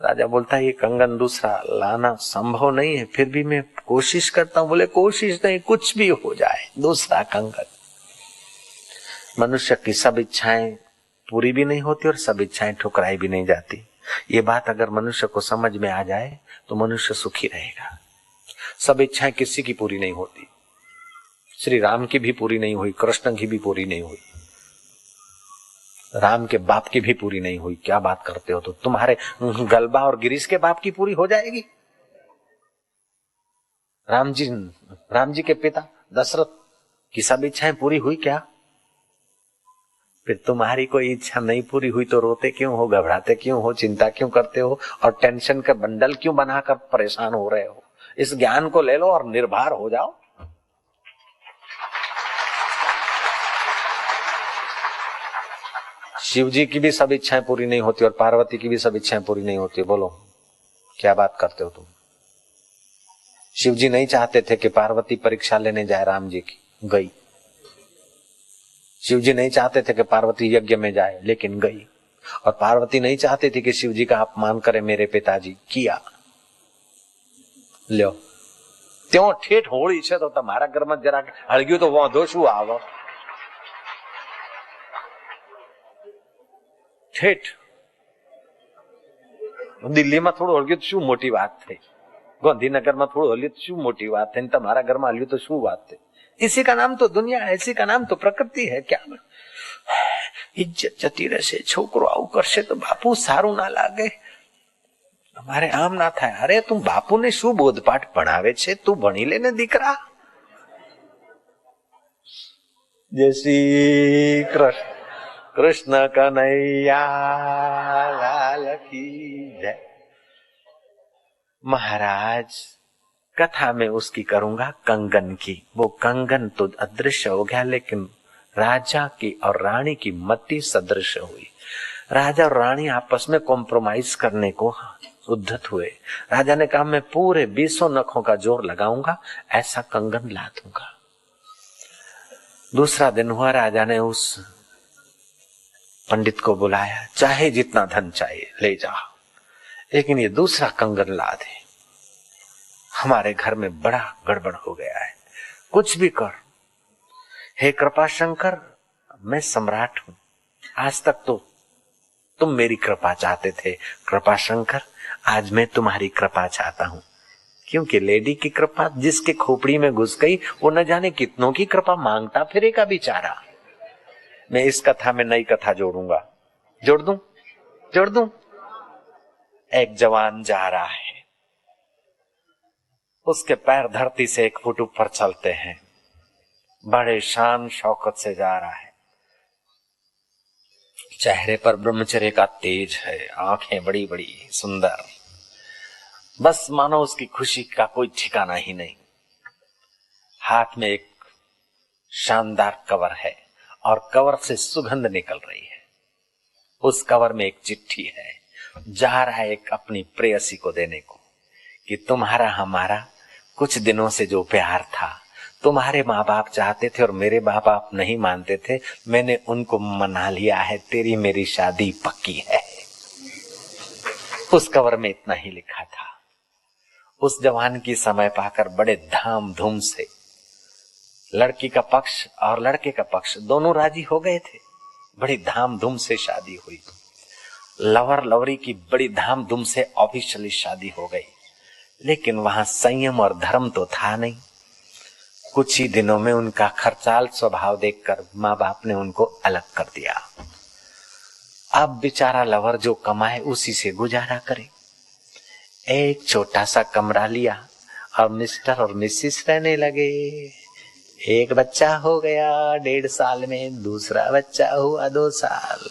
राजा बोलता है ये कंगन दूसरा लाना संभव नहीं है, फिर भी मैं कोशिश करता हूं। बोले कोशिश नहीं, कुछ भी हो जाए दूसरा कंगन। मनुष्य की सब इच्छाएं पूरी भी नहीं होती और सब इच्छाएं ठुकराई भी नहीं जाती। ये बात अगर मनुष्य को समझ में आ जाए तो मनुष्य सुखी रहेगा। सब इच्छाएं किसी की पूरी नहीं होती, श्री राम की भी पूरी नहीं हुई, कृष्ण की भी पूरी नहीं हुई, राम के बाप की भी पूरी नहीं हुई। क्या बात करते हो, तो तुम्हारे गलबा और गिरीश के बाप की पूरी हो जाएगी। राम जी के पिता दशरथ कि सब इच्छाएं पूरी हुई क्या? फिर तुम्हारी कोई इच्छा नहीं पूरी हुई तो रोते क्यों हो, घबराते क्यों हो, चिंता क्यों करते हो और टेंशन का बंडल क्यों बनाकर परेशान हो रहे हो? इस ज्ञान को ले लो और निर्भर हो जाओ। शिव जी की भी सब इच्छाएं पूरी नहीं होती और पार्वती की भी सब इच्छाएं पूरी नहीं होती। बोलो क्या बात करते हो तुम? शिव जी नहीं चाहते थे कि पार्वती परीक्षा लेने जाए राम जी की, गई। शिव जी नहीं चाहते थे कि पार्वती यज्ञ में जाए, लेकिन गई। और पार्वती नहीं चाहती थी कि शिव जी का अपमान करे मेरे पिताजी, किया। લ્યો त्यों ठेठ होळी छे तो તમારા ઘરમાં જરાક હળગ્યું તો વાંધો શું આવે? ठेठ દિલ્હીમાં થોડું હળગ્યું તો શું મોટી વાત થઈ, ગાંધીનગરમાં થોડું હલ્યું તો શું મોટી વાત થઈ, તમારા ઘરમાં હલ્યું તો શું વાત થઈ? इसी का नाम तो दुनिया है, इसी का नाम तो प्रकृति है। क्या इज्जत जती रहશે, છોકરો આવું કરશે તો બાપુ સારું ના લાગે, અમારે આમ ના થાય। અરે તું બાપુને શું બોધપાઠ ભણાવે છે? તું ભણી લે ને દીકરા। જય શ્રી કૃષ્ણ। कृष्ण कन्हैया लाल की जय। महाराज कथा में उसकी करूंगा कंगन की। वो कंगन तो अदृश्य हो गया, लेकिन राजा की और रानी की मति सदृश हुई। राजा और रानी आपस में कॉम्प्रोमाइज करने को उद्धत हुए। राजा ने कहा मैं पूरे 20 नखों का जोर लगाऊंगा, ऐसा कंगन ला दूंगा। दूसरा दिन हुआ, राजा ने उस पंडित को बुलाया, चाहे जितना धन चाहिए ले जा, लेकिन ये दूसरा कंगन ला दे, हमारे घर में बड़ा गड़बड़ हो गया है, कुछ भी कर। हे कृपा शंकर, मैं सम्राट हूं, आज तक तो तुम मेरी कृपा चाहते थे। कृपा शंकर, आज मैं तुम्हारी कृपा चाहता हूं, क्योंकि लेडी की कृपा जिसके खोपड़ी में घुस गई वो न जाने कितनों की कृपा मांगता फिरेगा बेचारा। मैं इस कथा में नई कथा जोड़ूंगा। जोड़ दूं। एक जवान जा रहा है, उसके पैर धरती से 1 फुट ऊपर चलते हैं, बड़े शान शौकत से जा रहा है, चेहरे पर ब्रह्मचर्य का तेज है, आंखें बड़ी बड़ी सुंदर, बस मानो उसकी खुशी का कोई ठिकाना ही नहीं। हाथ में एक शानदार कवर है और कवर से सुगंध निकल रही है। उस कवर में एक चिट्ठी है, जा रहा है एक अपनी प्रेयसी को देने को कि तुम्हारा हमारा कुछ दिनों से जो प्यार था, तुम्हारे माँ बाप चाहते थे और मेरे माँ बाप नहीं मानते थे, मैंने उनको मना लिया है, तेरी मेरी शादी पक्की है। उस कवर में इतना ही लिखा था। उस जवान की समय पाकर बड़े धाम धूम से लड़की का पक्ष और लड़के का पक्ष दोनों राजी हो गए थे। बड़ी धाम धूम से शादी हुई। लवर लवरी की बड़ी धाम धूम से ऑफिशियली शादी हो गई, लेकिन वहां संयम और धर्म तो था नहीं। कुछ ही दिनों में उनका खर्चाल स्वभाव देखकर माँ बाप ने उनको अलग कर दिया। अब बेचारा लवर जो कमाए उसी से गुजारा करे। एक छोटा सा कमरा लिया और मिस्टर और मिसिस रहने लगे। एक बच्चा हो गया 1.5 साल में, दूसरा बच्चा हुआ 2 साल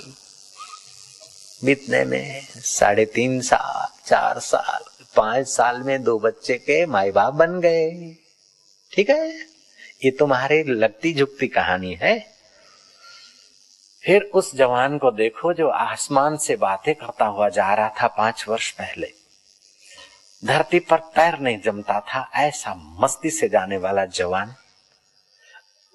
बीतने में, 3.5 साल, 4 साल, 5 साल में 2 बच्चे के माई बाप बन गए। ठीक है, ये तुम्हारी लगती झुकती कहानी है। फिर उस जवान को देखो जो आसमान से बातें करता हुआ जा रहा था 5 वर्ष पहले। धरती पर पैर नहीं जमता था, ऐसा मस्ती से जाने वाला जवान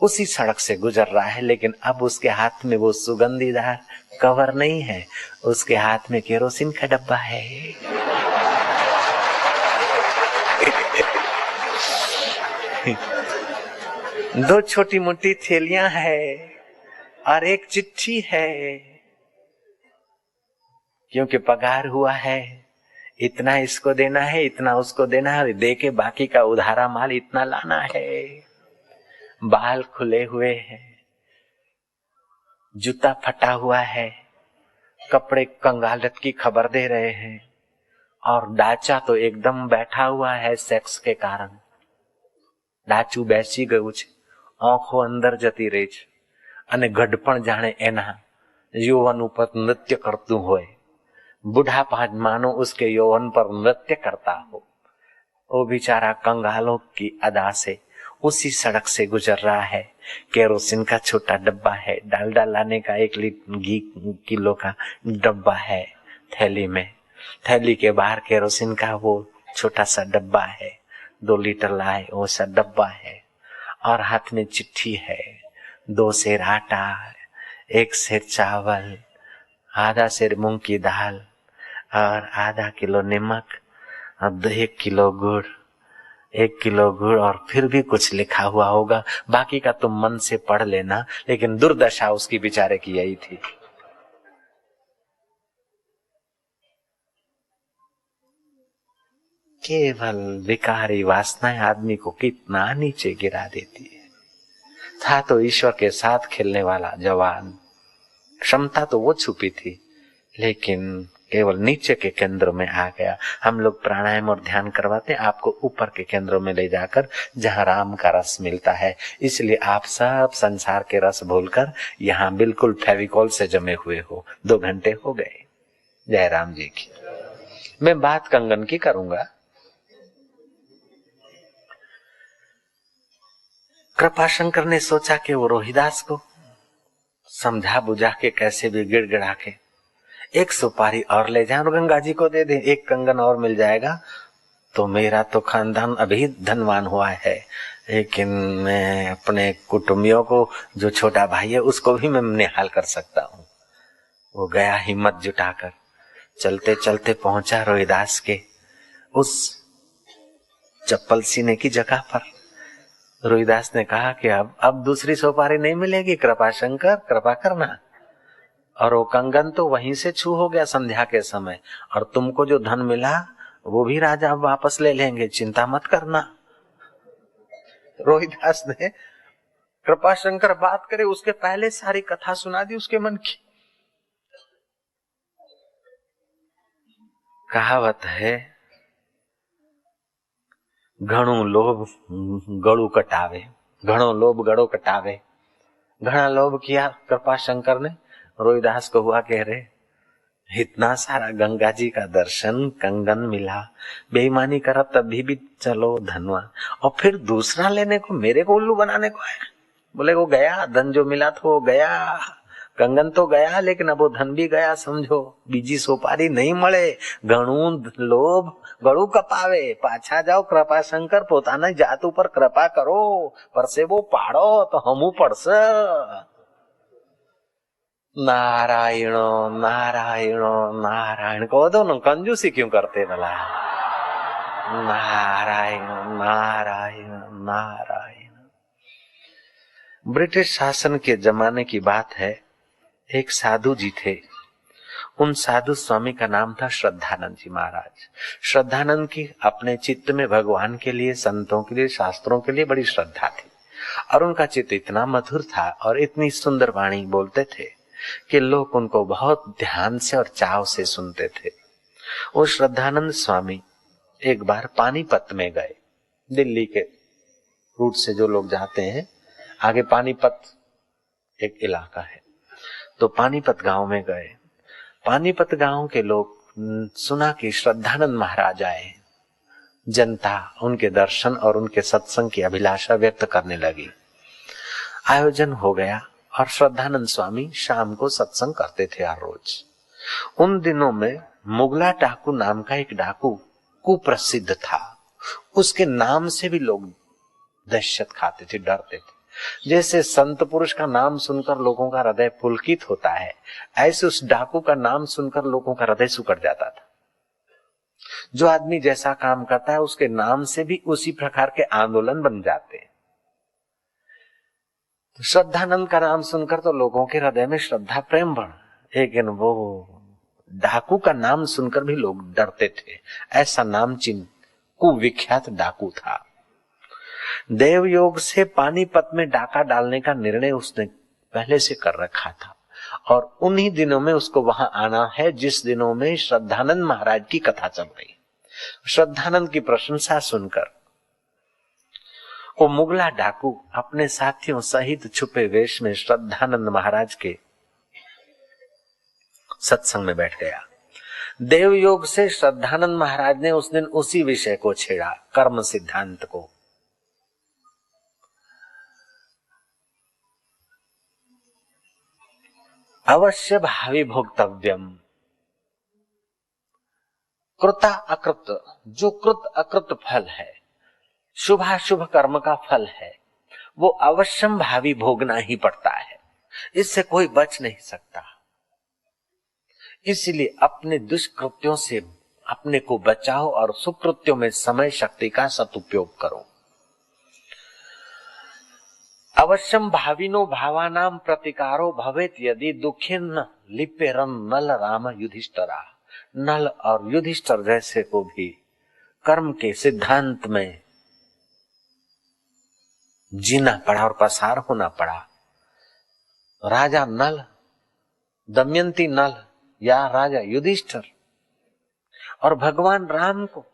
उसी सड़क से गुजर रहा है, लेकिन अब उसके हाथ में वो सुगंधीदार कवर नहीं है, उसके हाथ में केरोसिन का डब्बा है। दो छोटी मोटी थैलियां है और एक चिट्ठी है, क्योंकि पगार हुआ है, इतना इसको देना है, इतना उसको देना है, दे के बाकी का उधारा माल इतना लाना है। बाल खुले हुए हैं, जूता फटा हुआ है, कपड़े कंगालत की खबर दे रहे हैं, और डाचा तो एकदम बैठा हुआ है सेक्स के कारण। डाचू બેસી ગયું છે આંખો અંદર જતી રહી છે અને ગઢપણ જાણે એના यौवन ઉપર नृत्य करતું હોય, बुढ़ापा मानो उसके यौवन पर नृत्य करता हो। वो बेचारा कंगालों की अदा से उसी सड़क से गुजर रहा है। केरोसिन का छोटा डब्बा है, डालडा लाने का 1 किलो का डब्बा है थैली में, थैली के बाहर केरोसिन का वो छोटा सा डब्बा है, 2 लीटर लाए वो सा डब्बा है, और हाथ में चिट्ठी है, 2 सेर आटा, 1 सेर चावल, आधा सेर मूंग की दाल और आधा किलो नमक, अब 1 किलो गुड़, 1 किलो गुड़, और फिर भी कुछ लिखा हुआ होगा, बाकी का तुम मन से पढ़ लेना। लेकिन दुर्दशा उसकी बेचारे की यही थी। केवल विकारी वासनाएं आदमी को कितना नीचे गिरा देती है। था तो ईश्वर के साथ खेलने वाला जवान, क्षमता तो वो छुपी थी, लेकिन केवल नीचे के केंद्र में आ गया। हम लोग प्राणायाम और ध्यान करवाते हैं आपको ऊपर के केंद्रों में ले जाकर, जहाँ राम का रस मिलता है। इसलिए आप सब संसार के रस भूलकर यहाँ बिल्कुल फेविकॉल से जमे हुए हो। 2 घंटे हो गए। जय राम जी की। मैं बात कंगन की करूंगा। कृपाशंकर ने सोचा कि वो रोहिदास को समझा बुझा के कैसे भी गिड़गिड़ा के 1 सुपारी और ले जाए और गंगा जी को दे दे, 1 कंगन और मिल जाएगा तो मेरा तो खानदान अभी धनवान हुआ है। लेकिन मैं अपने कुटुंबियों को, जो छोटा भाई है उसको भी मैं निहाल कर सकता हूँ। वो गया हिम्मत जुटाकर, चलते चलते पहुंचा रोहिदास के उस चप्पल सीने की जगह पर। रोहिदास ने कहा कि अब दूसरी सुपारी नहीं मिलेगी, कृपाशंकर कृपा करना। और वो कंगन तो वहीं से छू हो गया संध्या के समय, और तुमको जो धन मिला वो भी राजा वापस ले लेंगे, चिंता मत करना। रोहिदास ने कृपाशंकर बात करे उसके पहले सारी कथा सुना दी उसके मन की। कहावत है, घणो लोभ गळू कटावे, घणो लोभ गड़ो कटावे। घना लोभ किया कृपाशंकर ने। रोहिदास को हुआ कह रहे, इतना सारा गंगा जी का दर्शन, कंगन मिला, बेईमानी करा तभी भी चलो धनवा, और फिर दूसरा लेने को मेरे को उल्लू बनाने को आया। बोले वो गया, धन जो मिला था वो गया, कंगन तो गया, लेकिन अब वो धन भी गया। समझो बीजी सोपारी नहीं मळे। घणू लोभ गळू कपावे। पाछा जाओ कृपाशंकर, पोताना जात ઉપર कृपा करो, परसेवो पाड़ो तो हमू पड़स। नारायण नारायण नारायण कहो दो ना, कंजूसी क्यों करते भला। नारायण नारायण नारायण। ब्रिटिश शासन के जमाने की बात है। एक साधु जी थे। उन साधु स्वामी का नाम था श्रद्धानंद जी महाराज। श्रद्धानंद की अपने चित्त में भगवान के लिए, संतों के लिए, शास्त्रों के लिए बड़ी श्रद्धा थी, और उनका चित्त इतना मधुर था और इतनी सुंदर वाणी बोलते थे कि लोग उनको बहुत ध्यान से और चाव से सुनते थे। वो श्रद्धानंद स्वामी एक बार पानीपत में गए। दिल्ली के रूट से जो लोग जाते हैं, आगे पानीपत एक इलाका है, तो पानीपत गांव में गए। पानीपत गांव के लोग सुना कि श्रद्धानंद महाराज आए। जनता उनके दर्शन और उनके सत्संग की अभिलाषा व्यक्त करने लगी। आयोजन हो गया और श्रद्धानंद स्वामी शाम को सत्संग करते थे हर रोज। उन दिनों में मुगला डाकू नाम का एक डाकू कुप्रसिद्ध था। उसके नाम से भी लोग दहशत खाते थे, डरते थे। जैसे संत पुरुष का नाम सुनकर लोगों का हृदय पुलकित होता है, ऐसे उस डाकू का नाम सुनकर लोगों का हृदय सिकुड़ जाता था। जो आदमी जैसा काम करता है उसके नाम से भी उसी प्रकार के आंदोलन बन जाते हैं। तो श्रद्धानंद का नाम सुनकर तो लोगों के हृदय में श्रद्धा प्रेम बढ़, लेकिन वो डाकू का नाम सुनकर भी लोग डरते थे। ऐसा नामचीन कुविख्यात डाकू था। देव योग से पानीपत में डाका डालने का निर्णय उसने पहले से कर रखा था, और उन्हीं दिनों में उसको वहां आना है जिस दिनों में श्रद्धानंद महाराज की कथा चल रही। श्रद्धानंद की प्रशंसा सुनकर वो मुगला डाकू अपने साथियों सहित छुपे वेश में श्रद्धानंद महाराज के सत्संग में बैठ गया। देव योग से श्रद्धानंद महाराज ने उस दिन उसी विषय को छेड़ा, कर्म सिद्धांत को। अवश्य भावी भोक्तव्यम, कृता अकृत, जो कृत अकृत फल है, शुभाशुभ कर्म का फल है, वो अवश्यम भावी भोगना ही पड़ता है, इससे कोई बच नहीं सकता। इसलिए अपने दुष्कृत्यों से अपने को बचाओ और सुकृत्यों में समय शक्ति का सदुपयोग करो। अवश्यम भाविनो भावानाम प्रतिकारो भवेत यदि दुखेन लिपेरन नल राम युधिष्ठिरा। नल और युधिष्ठिर जैसे को भी कर्म के सिद्धांत में जीना पड़ा और पसार होना पड़ा। राजा नल, दमयंती नल या राजा युधिष्ठिर और भगवान राम को,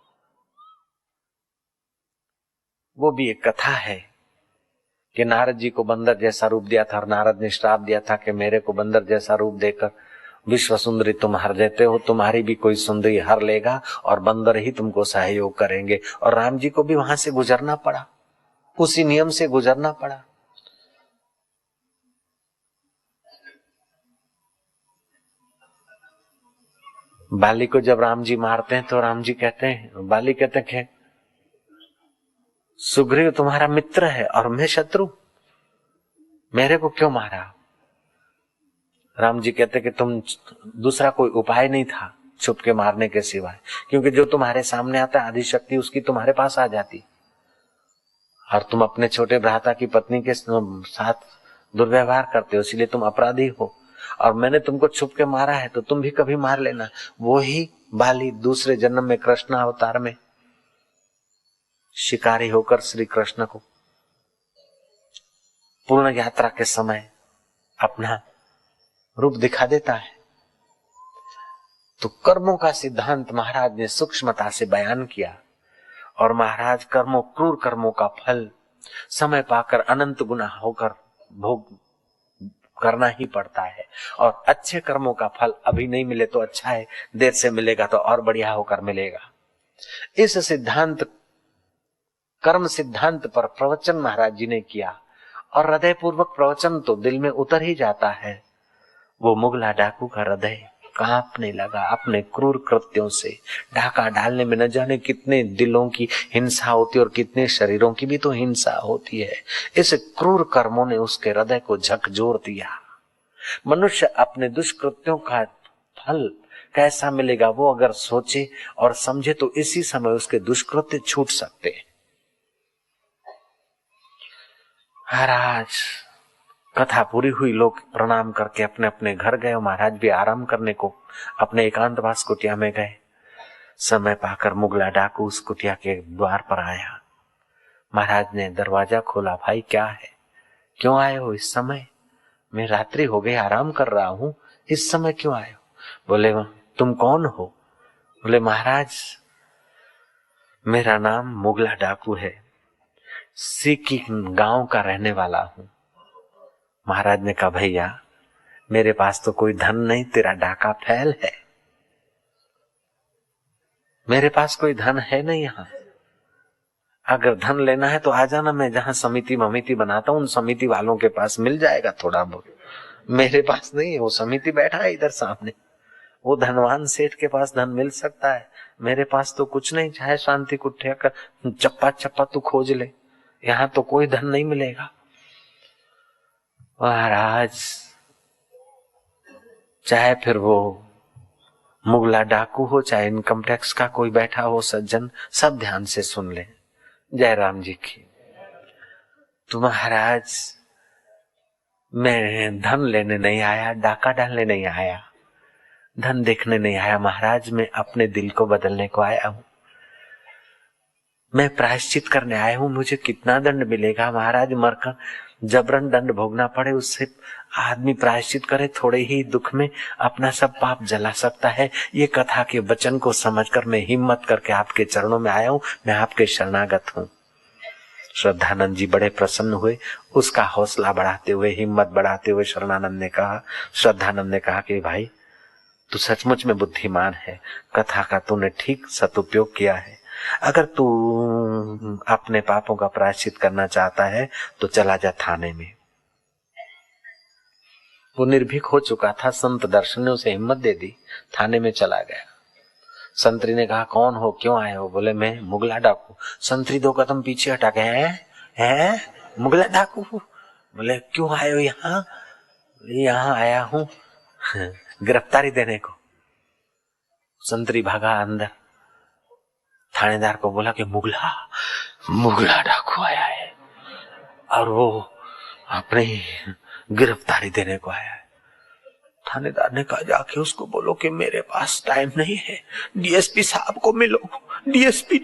वो भी एक कथा है कि नारद जी को बंदर जैसा रूप दिया था और नारद ने श्राप दिया था कि मेरे को बंदर जैसा रूप देकर विश्व सुंदरी तुम हर देते हो, तुम्हारी भी कोई सुंदरी हर लेगा और बंदर ही तुमको सहयोग करेंगे। और राम जी को भी वहां से गुजरना पड़ा, उसी नियम से गुजरना पड़ा। बाली को जब राम जी मारते हैं तो राम जी कहते हैं, बाली कहते हैं सुग्रीव तुम्हारा मित्र है और मैं शत्रु, मेरे को क्यों मारा? राम जी कहते कि तुम दूसरा कोई उपाय नहीं था छुप के मारने के सिवाय, क्योंकि जो तुम्हारे सामने आता है आदि शक्ति उसकी तुम्हारे पास आ जाती, और तुम अपने छोटे भ्राता की पत्नी के साथ दुर्व्यवहार करते हो, इसलिए तुम अपराधी हो, और मैंने तुमको छुप के मारा है तो तुम भी कभी मार लेना। वो ही बाली दूसरे जन्म में कृष्ण अवतार में शिकारी होकर श्री कृष्ण को पूर्ण यात्रा के समय अपना रूप दिखा देता है। तो कर्मों का सिद्धांत महाराज ने सूक्ष्मता से बयान किया, और महाराज क्रूर कर्मों का फल समय पाकर अनंत गुना होकर भोग करना ही पड़ता है, और अच्छे कर्मों का फल अभी नहीं मिले तो अच्छा है, देर से मिलेगा तो और बढ़िया होकर मिलेगा। इस सिद्धांत कर्म सिद्धांत पर प्रवचन महाराज जी ने किया, और हृदय पूर्वक प्रवचन तो दिल में उतर ही जाता है। वो मुगला डाकू का हृदय कांपने लगा अपने क्रूर कृत्यों से। डाका डालने में न जाने कितने दिलों की हिंसा होती है और कितने शरीरों की भी तो हिंसा होती है। इस क्रूर कर्मों ने उसके हृदय को झकझोर दिया। मनुष्य अपने दुष्कृत्यों का फल कैसा मिलेगा वो अगर सोचे और समझे तो इसी समय उसके दुष्कृत्य छूट सकते हैं। महाराज कथा पूरी हुई, लोग प्रणाम करके अपने अपने घर गए। महाराज भी आराम करने को अपने एकांतवास कुटिया में गए। समय पाकर मुगला डाकू उस कुटिया के द्वार पर आया। महाराज ने दरवाजा खोला, भाई क्या है, क्यों आए हो इस समय? मैं रात्रि हो गई, आराम कर रहा हूं, इस समय क्यों आए हो? बोले तुम कौन हो? बोले महाराज मेरा नाम मुगला डाकू है, सीकी गांव का रहने वाला हूं। महाराज ने कहा भैया मेरे पास तो कोई धन नहीं, तेरा डाका फैल है, मेरे पास कोई धन है नहीं यहाँ। अगर धन लेना है तो आ जाना, मैं जहां समिति ममिति बनाता हूं उन समिति वालों के पास मिल जाएगा थोड़ा बहुत, मेरे पास नहीं है। वो समिति बैठा है इधर सामने, वो धनवान सेठ के पास धन मिल सकता है, मेरे पास तो कुछ नहीं। चाहे शांति कुटिया का चप्पा चप्पा तू खोज ले, यहाँ तो कोई धन नहीं मिलेगा। महाराज चाहे फिर वो मुगला डाकू हो, चाहे इनकम टैक्स का कोई बैठा हो सज्जन, सब ध्यान से सुन ले। जय राम जी की। तो महाराज मैं धन लेने नहीं आया, डाका डालने नहीं आया, धन देखने नहीं आया महाराज, मैं अपने दिल को बदलने को आया हूं। मैं प्रायश्चित करने आया हूं। मुझे कितना दंड मिलेगा महाराज? मरकर जबरन दंड भोगना पड़े, उससे आदमी प्रायश्चित करे, थोड़े ही दुख में अपना सब पाप जला सकता है। ये कथा के वचन को समझकर मैं हिम्मत करके आपके चरणों में आया हूं, मैं आपके शरणागत हूं। श्रद्धानंद जी बड़े प्रसन्न हुए। उसका हौसला बढ़ाते हुए, हिम्मत बढ़ाते हुए श्रद्धानंद ने कहा कि भाई तू सचमुच में बुद्धिमान है, कथा का तूने ठीक सदुपयोग किया है। अगर तू अपने पापों का प्रायश्चित करना चाहता है तो चला जा थाने में। वो निर्भीक हो चुका था, संत दर्शन ने उसे हिम्मत दे दी, थाने में चला गया। संतरी ने कहा कौन हो, क्यों आए हो? बोले मैं मुगला डाकू। संतरी 2 कदम पीछे हटा गए, हैं मुगला डाकू? बोले क्यों आए हो यहाँ? यहाँ आया हूँ गिरफ्तारी देने को। संतरी भागा अंदर, थानेदार को बोला कि मुगला डाकू आया है और वो अपनी गिरफ्तारी देने को आया है। थानेदार ने कहा जाके उसको बोलो कि मेरे पास टाइम नहीं है, डीएसपी साहब को मिलो। डीएसपी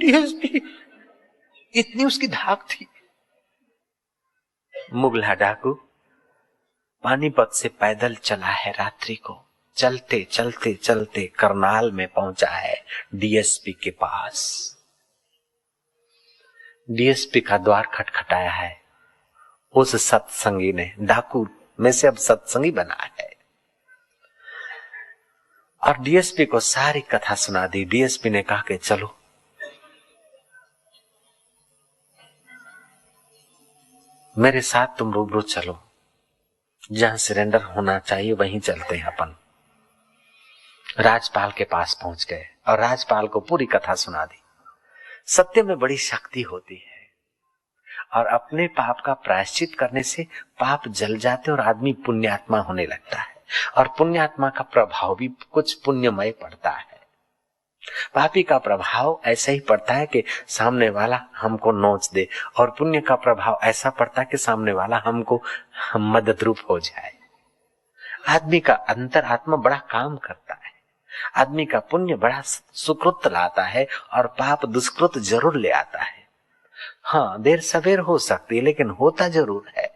इतनी उसकी धाक थी। मुगला डाकू पानीपत से पैदल चला है रात्रि को। चलते चलते चलते करनाल में पहुंचा है डीएसपी के पास। डीएसपी का द्वार खटखटाया है। उस सत्संगी ने, डाकू में से अब सत्संगी बना है, और डीएसपी को सारी कथा सुना दी। डीएसपी ने कहा कि चलो मेरे साथ, तुम रूबरू चलो, जहां सरेंडर होना चाहिए वहीं चलते हैं अपन। राजपाल के पास पहुंच गए और राजपाल को पूरी कथा सुना दी। सत्य में बड़ी शक्ति होती है और अपने पाप का प्रायश्चित करने से पाप जल जाते और आदमी पुण्यात्मा होने लगता है, और पुण्यात्मा का प्रभाव भी कुछ पुण्यमय पड़ता है। पापी का प्रभाव ऐसा ही पड़ता है कि सामने वाला हमको नोच दे, और पुण्य का प्रभाव ऐसा पड़ता है कि सामने वाला हमको मदद रूप हो जाए। आदमी का अंतर आत्मा बड़ा काम करता है। आदमी का पुण्य बड़ा सुकृत लाता है और पाप दुष्कृत जरूर ले आता है। हाँ, देर सवेर हो सकती है लेकिन होता जरूर है।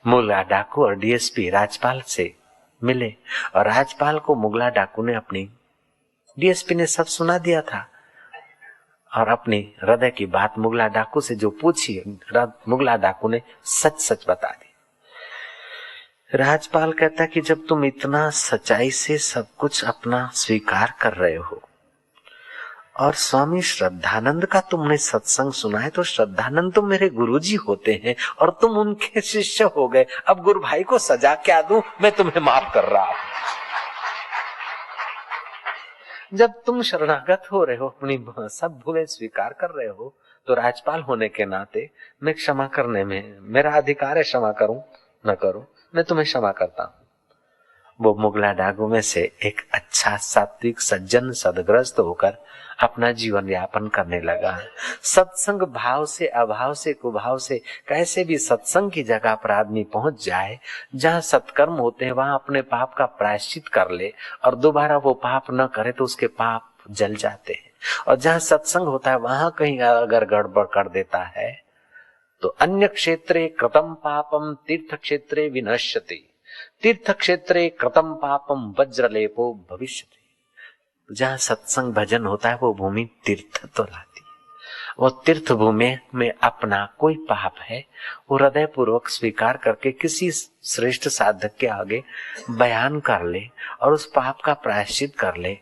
मुगला डाकू और डीएसपी राजपाल से मिले और राजपाल को मुगला डाकू ने अपनी, डीएसपी ने सब सुना दिया था और अपनी हृदय की बात मुगला डाकू से जो पूछी, मुगला डाकू ने सच सच बता दी। राजपाल कहता कि जब तुम इतना सच्चाई से सब कुछ अपना स्वीकार कर रहे हो और स्वामी श्रद्धानंद का तुमने सत्संग सुना है, तो श्रद्धानंद तो मेरे गुरुजी होते हैं और तुम उनके शिष्य हो गए। अब गुरु भाई को सजा क्या दूं, मैं तुम्हें माफ कर रहा हूं। जब तुम शरणागत हो रहे हो, अपनी सब भूलें स्वीकार कर रहे हो, तो राजपाल होने के नाते मैं क्षमा करने में मेरा अधिकार है। क्षमा करूं न करूं, मैं तुम्हें क्षमा करता हूं। वो मुगला डाकू में से एक अच्छा सात्विक सज्जन सदग्रस्त होकर अपना जीवन यापन करने लगा। सत्संग भाव से, अभाव से, कुभाव से कैसे भी सत्संग की जगह पर आदमी पहुंच जाए, जहां सत्कर्म होते हैं वहां अपने पाप का प्रायश्चित कर ले और दोबारा वो पाप न करे तो उसके पाप जल जाते हैं। और जहां सत्संग होता है वहां कहीं अगर गड़बड़ कर देता है तो अन्य क्षेत्रे कृतं पापम तीर्थ क्षेत्रे विनश्यति, तीर्थ क्षेत्रे कृतं पापम वज्रलेपो भविष्यति। जहाँ सत्संग भजन होता है वो भूमि तीर्थ तो लाती है। वो तीर्थ भूमि में अपना कोई पाप है वो हृदय पूर्वक स्वीकार करके किसी श्रेष्ठ साधक के आगे बयान कर ले और उस पाप का प्रायश्चित कर ले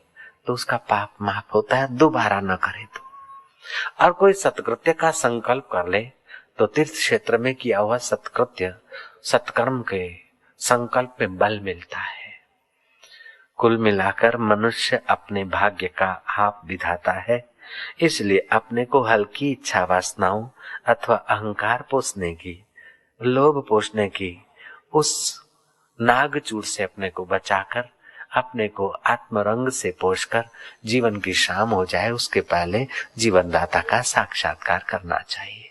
तो उसका पाप माफ होता है, दोबारा न करे तो। और कोई सत्कृत्य का संकल्प कर ले तो तीर्थ क्षेत्र में किया हुआ सत्कृत्य, सत्कर्म के संकल्प में बल मिलता है। कुल मिलाकर मनुष्य अपने भाग्य का आप विधाता है, इसलिए अपने को हल्की इच्छा वासनाओं अथवा अहंकार पोषने की, लोभ पोषने की उस नागचूड़ से अपने को बचाकर अपने को आत्मरंग से पोषकर जीवन की शाम हो जाए उसके पहले जीवनदाता का साक्षात्कार करना चाहिए।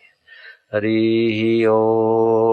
हरि ओम।